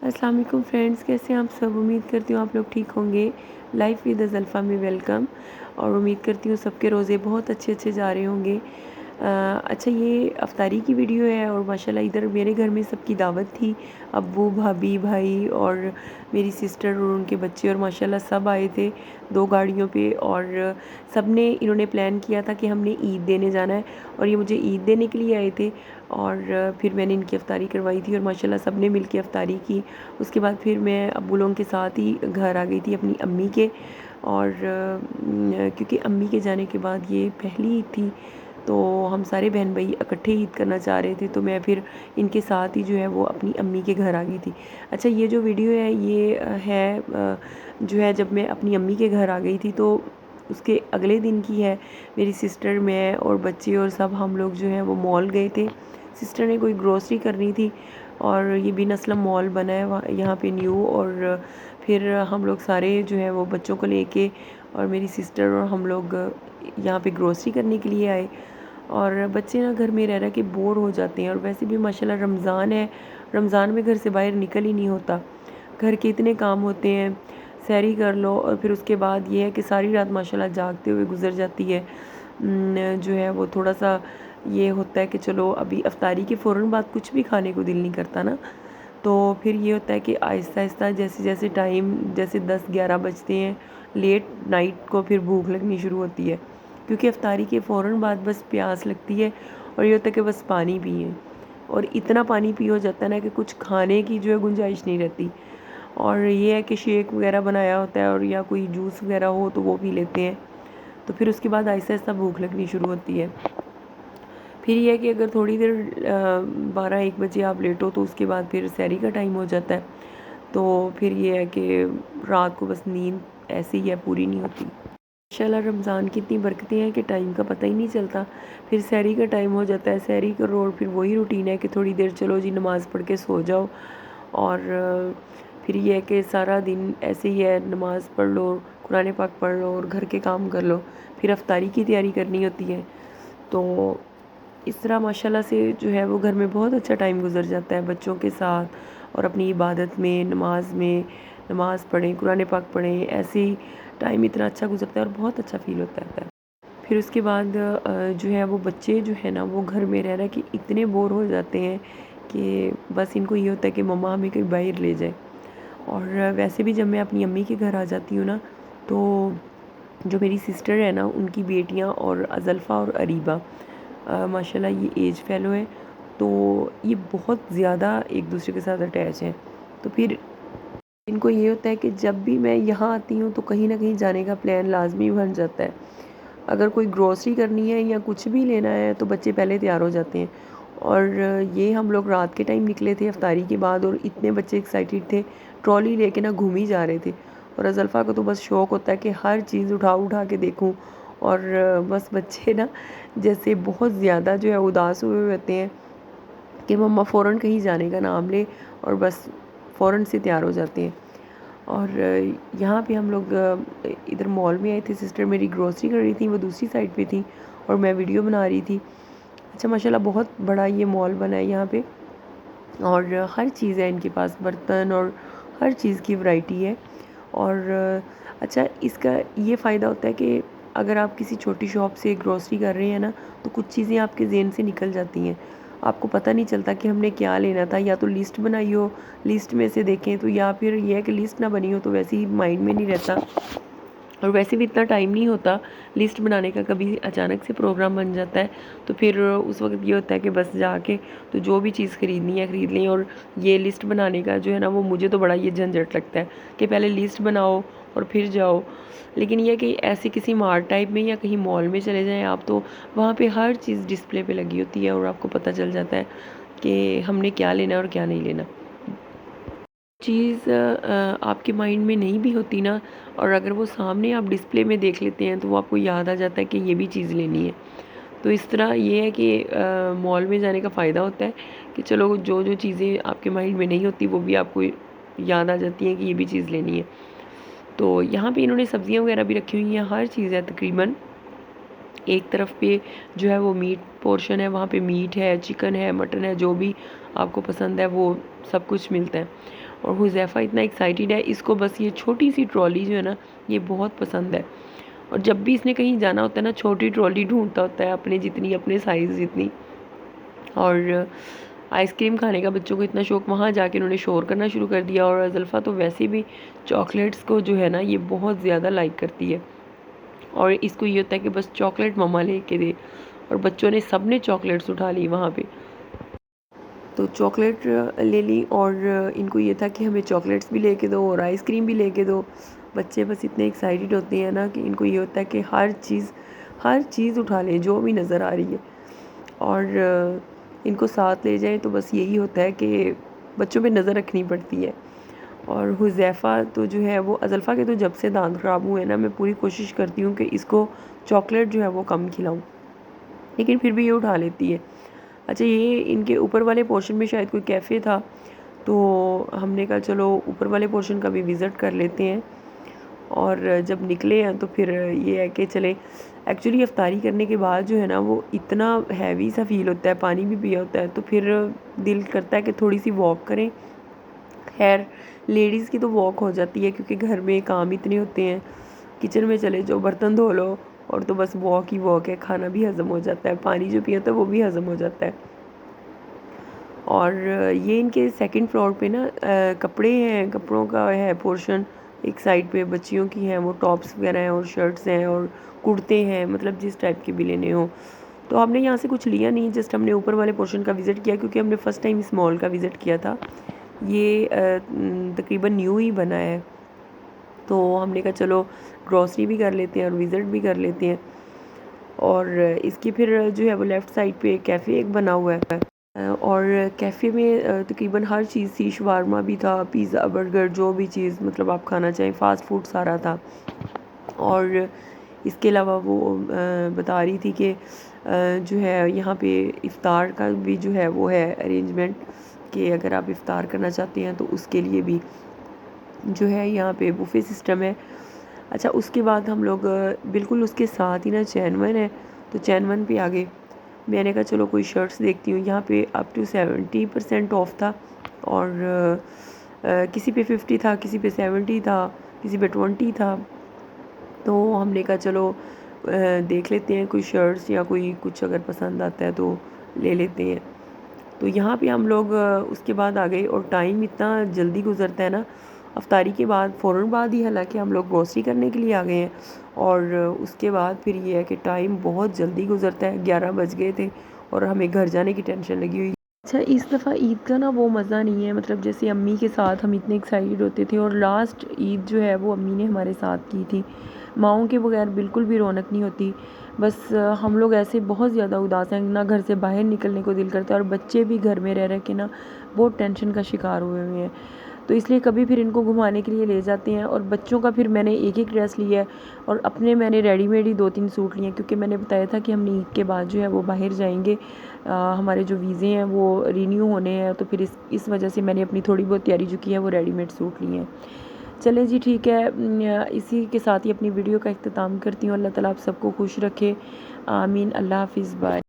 अस्सलाम वालेकुम फ्रेंड्स, कैसे हैं आप सब। उम्मीद करती हूँ आप लोग ठीक होंगे। लाइफ विद ज़ल्फ़ा में वेलकम। और उम्मीद करती हूँ सबके रोज़े बहुत अच्छे अच्छे जा रहे होंगे। अच्छा, ये अफ्तारी की वीडियो है और माशाल्लाह इधर मेरे घर में सबकी दावत थी। अब्बू, भाभी, भाई और मेरी सिस्टर और उनके बच्चे, और माशाल्लाह सब आए थे 2 गाड़ियों पे। और सब ने इन्होंने प्लान किया था कि हमने ईद देने जाना है, और ये मुझे ईद देने के लिए आए थे। और फिर मैंने इनकी अफ्तारी करवाई थी और माशाल्लाह सब ने मिल के अफ्तारी की। उसके बाद फिर मैं अब्बू लोगों के साथ ही घर आ गई थी अपनी अम्मी के। और क्योंकि अम्मी के जाने के बाद ये पहली ईद थी, तो हम सारे बहन भाई इकट्ठे ईद करना चाह रहे थे, तो मैं फिर इनके साथ ही जो है वो अपनी अम्मी के घर आ गई थी। अच्छा, ये जो वीडियो है ये जो है जब मैं अपनी अम्मी के घर आ गई थी, तो उसके अगले दिन की है। मेरी सिस्टर, मैं और बच्चे और सब हम लोग जो है वो मॉल गए थे। सिस्टर ने कोई ग्रोसरी करनी थी, और ये बिन असलम मॉल बना है वहाँ यहाँ पे न्यू। और फिर हम लोग सारे जो है वो बच्चों को लेके और मेरी सिस्टर और हम लोग यहाँ पे ग्रोसरी करने के लिए आए। और बच्चे ना घर में रह रह के बोर हो जाते हैं, और वैसे भी माशाल्लाह रमज़ान है। रमज़ान में घर से बाहर निकल ही नहीं होता, घर के इतने काम होते हैं। सहरी कर लो और फिर उसके बाद ये है कि सारी रात माशाल्लाह जागते हुए गुजर जाती है। जो है वो थोड़ा सा ये होता है कि चलो अभी अफ्तारी के फ़ौरन बाद कुछ भी खाने को दिल नहीं करता ना। तो फिर ये होता है कि आहिस्ता आहिस्ता जैसे जैसे टाइम जैसे 10-11 बजते हैं लेट नाइट को, फिर भूख लगनी शुरू होती है, क्योंकि अफ्तारी के फ़ौरन बाद बस प्यास लगती है। और ये होता है कि बस पानी पिए, और इतना पानी पी हो जाता है ना कि कुछ खाने की जो है गुंजाइश नहीं रहती। और ये है कि शेक वगैरह बनाया होता है और या कोई जूस वगैरह हो तो वो पी लेते हैं। तो फिर उसके बाद आहिस्ता आहिस्ता भूख लगनी शुरू होती है। फिर ये है कि अगर थोड़ी देर 12-1 बजे आप लेटो तो उसके बाद फिर सहरी का टाइम हो जाता है। तो फिर ये है कि रात को बस नींद ऐसे ही है, पूरी नहीं होती। माशाल्लाह रमज़ान की इतनी बरकतें हैं कि टाइम का पता ही नहीं चलता। फिर सहरी का टाइम हो जाता है, सहरी करो और फिर वही रूटीन है कि थोड़ी देर चलो जी नमाज़ पढ़ के सो जाओ। और फिर ये है कि सारा दिन ऐसे ही है, नमाज़ पढ़ लो, कुरान पाक पढ़ लो और घर के काम कर लो। फिर अफ्तारी की तैयारी करनी होती है। तो इस तरह माशाल्लाह से जो है वो घर में बहुत अच्छा टाइम गुजर जाता है बच्चों के साथ और अपनी इबादत में, नमाज़ पढ़ें, कुरान पाक पढ़ें, ऐसे ही टाइम इतना अच्छा गुजरता है और बहुत अच्छा फ़ील होता है। फिर उसके बाद जो है वो बच्चे जो है ना वो घर में रह रह के इतने बोर हो जाते हैं कि बस इनको ये होता है कि मम्मा हमें कहीं बाहर ले जाए। और वैसे भी जब मैं अपनी अम्मी के घर आ जाती हूँ ना, तो जो मेरी सिस्टर है ना उनकी बेटियाँ और अज़ल्फ़ा और अरीबा, माशाल्लाह ये एज फ़ेलो है, तो ये बहुत ज़्यादा एक दूसरे के साथ अटैच हैं। तो फिर इनको ये होता है कि जब भी मैं यहाँ आती हूँ तो कहीं न कहीं जाने का प्लान लाज़मी बन जाता है। अगर कोई ग्रोसरी करनी है या कुछ भी लेना है तो बच्चे पहले तैयार हो जाते हैं। और ये हम लोग रात के टाइम निकले थे अफ्तारी के बाद, और इतने बच्चे एक्साइटेड थे, ट्रॉली लेके ना घूम ही जा रहे थे। और अज़ल्फ़ा को तो बस शौक़ होता है कि हर चीज़ उठा उठा के देखूं। और बस बच्चे ना जैसे बहुत ज़्यादा जो है उदास हुए हुए होते हैं कि मम्मा फ़ौरन कहीं जाने का नाम ले, और बस फ़ौरन से तैयार हो जाते हैं। और यहाँ पे हम लोग इधर मॉल में आए थे, सिस्टर मेरी ग्रोसरी कर रही थी, वो दूसरी साइड पे थी और मैं वीडियो बना रही थी। अच्छा, माशाल्लाह बहुत बड़ा ये मॉल बना है यहाँ पे, और हर चीज़ है इनके पास, बर्तन और हर चीज़ की वैरायटी है। और अच्छा, इसका ये फ़ायदा होता है कि अगर आप किसी छोटी शॉप से ग्रोसरी कर रहे हैं ना, तो कुछ चीज़ें आपके ज़हन से निकल जाती हैं, आपको पता नहीं चलता कि हमने क्या लेना था। या तो लिस्ट बनाई हो, लिस्ट में से देखें तो, या फिर ये है कि लिस्ट ना बनी हो तो वैसे ही माइंड में नहीं रहता। और वैसे भी इतना टाइम नहीं होता लिस्ट बनाने का, कभी अचानक से प्रोग्राम बन जाता है, तो फिर उस वक्त ये होता है कि बस जाके तो जो भी चीज़ ख़रीदनी है ख़रीद लें। और ये लिस्ट बनाने का जो है ना वो मुझे तो बड़ा ये झंझट लगता है कि पहले लिस्ट बनाओ और फिर जाओ। लेकिन ये है कि ऐसे किसी मार्ट टाइप में या कहीं मॉल में चले जाएँ आप, तो वहाँ पे हर चीज़ डिस्प्ले पे लगी होती है और आपको पता चल जाता है कि हमने क्या लेना है और क्या नहीं लेना। चीज़ आपके माइंड में नहीं भी होती ना, और अगर वो सामने आप डिस्प्ले में देख लेते हैं तो वो आपको याद आ जाता है कि ये भी चीज़ लेनी है। तो इस तरह ये है कि मॉल में जाने का फ़ायदा होता है कि चलो जो जो चीज़ें आपके माइंड में नहीं होती वो भी आपको याद आ जाती हैं कि ये भी चीज़ लेनी है। तो यहाँ पे इन्होंने सब्जियाँ वगैरह भी रखी हुई हैं, हर चीज़ है तकरीबन। एक तरफ पे जो है वो मीट पोर्शन है, वहाँ पे मीट है, चिकन है, मटन है, जो भी आपको पसंद है वो सब कुछ मिलता है। اور حذیفہ اتنا ایکسائٹیڈ ہے، اس کو بس یہ چھوٹی سی ٹرالی جو ہے نا یہ بہت پسند ہے، اور جب بھی اس نے کہیں جانا ہوتا ہے نا چھوٹی ٹرالی ڈھونڈتا ہوتا ہے اپنے سائز جتنی۔ اور آئس کریم کھانے کا بچوں کو اتنا شوق، وہاں جا کے انہوں نے شور کرنا شروع کر دیا، اور زلفہ تو ویسے بھی چاکلیٹس کو جو ہے نا یہ بہت زیادہ لائک کرتی ہے، اور اس کو یہ ہوتا ہے کہ بس چاکلیٹ مما لے کے دے، اور بچوں نے سب نے چاکلیٹس اٹھا لی وہاں پہ، تو چاکلیٹ لے لی، اور ان کو یہ تھا کہ ہمیں چاکلیٹس بھی لے کے دو اور آئس کریم بھی لے کے دو۔ بچے بس اتنے ایکسائٹیڈ ہوتے ہیں نا کہ ان کو یہ ہوتا ہے کہ ہر چیز اٹھا لیں جو بھی نظر آ رہی ہے، اور ان کو ساتھ لے جائیں تو بس یہی ہوتا ہے کہ بچوں پہ نظر رکھنی پڑتی ہے۔ اور حذیفہ تو جو ہے وہ، زلفہ کے تو جب سے دانت خراب ہوئے نا میں پوری کوشش کرتی ہوں کہ اس کو چاکلیٹ جو ہے وہ کم کھلاؤں، لیکن پھر بھی یہ اٹھا لیتی ہے۔ اچھا، یہ ان کے اوپر والے پورشن میں شاید کوئی کیفے تھا، تو ہم نے کہا چلو اوپر والے پورشن کا بھی وزٹ کر لیتے ہیں، اور جب نکلے ہیں تو پھر یہ ہے کہ چلے، ایکچولی افطاری کرنے کے بعد جو ہے نا وہ اتنا ہیوی سا فیل ہوتا ہے، پانی بھی پیا ہوتا ہے، تو پھر دل کرتا ہے کہ تھوڑی سی واک کریں۔ خیر لیڈیز کی تو واک ہو جاتی ہے کیونکہ گھر میں کام اتنے ہوتے ہیں، کچن میں چلے جو برتن دھو لو، اور تو بس واک ہی واک ہے، کھانا بھی ہضم ہو جاتا ہے، پانی جو پیا ہوتا ہے وہ بھی ہضم ہو جاتا ہے۔ اور یہ ان کے سیکنڈ فلور پہ نا کپڑے ہیں، کپڑوں کا ہے پورشن، ایک سائڈ پہ بچیوں کی ہیں وہ ٹاپس وغیرہ ہیں، اور شرٹس ہیں اور کرتے ہیں، مطلب جس ٹائپ کے بھی لینے ہوں۔ تو ہم نے یہاں سے کچھ لیا نہیں، جسٹ ہم نے اوپر والے پورشن کا وزٹ کیا، کیونکہ ہم نے فرسٹ ٹائم اس مال کا وزٹ کیا تھا، یہ تقریباً نیو ہی بنا ہے، تو ہم نے کہا چلو گروسری بھی کر لیتے ہیں اور وزٹ بھی کر لیتے ہیں۔ اور اس کی پھر جو ہے وہ لیفٹ سائڈ پہ کیفے ایک بنا ہوا ہے، اور کیفے میں تقریباً ہر چیز تھی، شوارما بھی تھا، پیزا، برگر، جو بھی چیز مطلب آپ کھانا چاہیں، فاسٹ فوڈ سارا تھا۔ اور اس کے علاوہ وہ بتا رہی تھی کہ جو ہے یہاں پہ افطار کا بھی جو ہے وہ ہے ارینجمنٹ، کہ اگر آپ افطار کرنا چاہتے ہیں تو اس کے لیے بھی جو ہے یہاں پہ بوفے سسٹم ہے۔ اچھا، اس کے بعد ہم لوگ بالکل اس کے ساتھ ہی نا چین ون ہے، تو چین ون پہ آگے میں نے کہا چلو کوئی شرٹس دیکھتی ہوں، یہاں پہ اپ ٹو 70% آف تھا، اور کسی پہ 50 تھا، کسی پہ 70 تھا، کسی پہ 20 تھا، تو ہم نے کہا چلو دیکھ لیتے ہیں کوئی شرٹس یا کوئی کچھ اگر پسند آتا ہے تو لے لیتے ہیں۔ تو یہاں پہ ہم لوگ اس کے بعد آ گئے، اور ٹائم اتنا جلدی گزرتا ہے نا افطاری کے بعد، فوراً بعد ہی حالانکہ ہم لوگ گروسری کرنے کے لیے آ گئے ہیں، اور اس کے بعد پھر یہ ہے کہ ٹائم بہت جلدی گزرتا ہے، 11 بج گئے تھے اور ہمیں گھر جانے کی ٹینشن لگی ہوئی۔ اچھا، اس دفعہ عید کا نا وہ مزہ نہیں ہے، مطلب جیسے امی کے ساتھ ہم اتنے ایکسائٹیڈ ہوتے تھے، اور لاسٹ عید جو ہے وہ امی نے ہمارے ساتھ کی تھی، ماؤں کے بغیر بالکل بھی رونق نہیں ہوتی، بس ہم لوگ ایسے بہت زیادہ اداس ہیں، نہ گھر سے باہر نکلنے کو دل کرتا ہے، اور بچے بھی گھر میں رہ کے نا بہت ٹینشن کا شکار ہوئے ہوئے ہیں، تو اس لیے کبھی پھر ان کو گھمانے کے لیے لے جاتے ہیں، اور بچوں کا پھر میں نے ایک ایک ڈریس لیا ہے، اور اپنے میں نے ریڈی میڈ ہی 2-3 سوٹ لیے ہیں، کیونکہ میں نے بتایا تھا کہ ہم نے عید کے بعد جو ہے وہ باہر جائیں گے، ہمارے جو ویزے ہیں وہ رینیو ہونے ہیں، تو پھر اس وجہ سے میں نے اپنی تھوڑی بہت تیاری جو کی ہے وہ ریڈی میڈ سوٹ لیے ہیں۔ چلیں جی ٹھیک ہے، اسی کے ساتھ ہی اپنی ویڈیو کا اختتام کرتی ہوں۔ اللہ تعالیٰ آپ سب کو خوش رکھے، آمین، اللہ حافظ، بائے۔